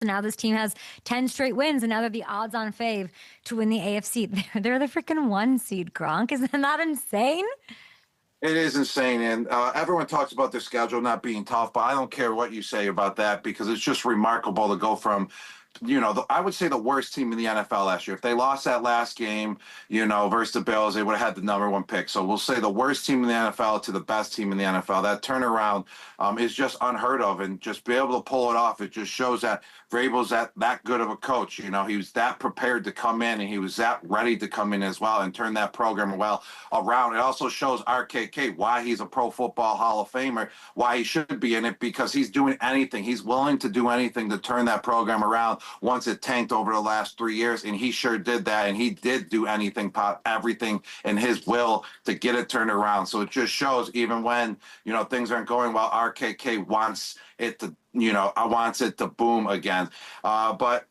So now this team has 10 straight wins, and now they're the odds-on fave to win the AFC. They're the freaking one seed, Gronk. Isn't that insane? It is insane, and everyone talks about their schedule not being tough, but I don't care what you say about that because it's just remarkable to go from, I would say the worst team in the NFL last year. If they lost that last game, versus the Bills, they would have had the number one pick. So we'll say the worst team in the NFL to the best team in the NFL. That turnaround is just unheard of, and just be able to pull it off. It just shows that Vrabel's that good of a coach. He was that prepared to come in, and he was that ready to come in as well and turn that program well around. It also shows RKK why he's a Pro Football Hall of Famer, why he should be in it, because he's doing anything. He's willing to do anything to turn that program around once it tanked over the last 3 years, and he sure did that, and he did do everything in his will to get it turned around. So it just shows, even when things aren't going well, RKK wants it to wants it to boom again. But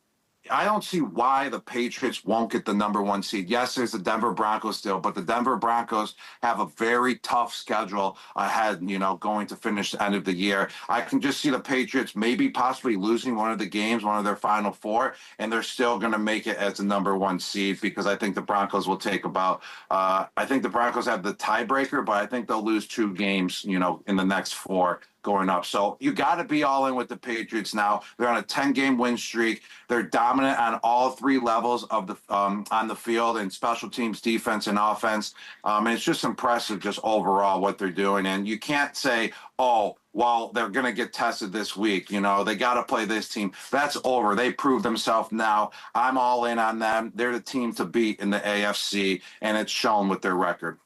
I don't see why the Patriots won't get the number one seed. Yes, there's the Denver Broncos still, but the Denver Broncos have a very tough schedule ahead, going to finish the end of the year. I can just see the Patriots maybe possibly losing one of the games, one of their final four, and they're still going to make it as the number one seed because I think the Broncos will take I think the Broncos have the tiebreaker, but I think they'll lose two games, in the next four going up. So you got to be all in with the Patriots now. They're on a 10-game win streak. They're dominant on all three levels of the on the field, and special teams, defense, and offense. And it's just impressive, just overall what they're doing. And you can't say, oh, well, they're going to get tested this week. They got to play this team. That's over. They proved themselves now. I'm all in on them. They're the team to beat in the AFC, and it's shown with their record.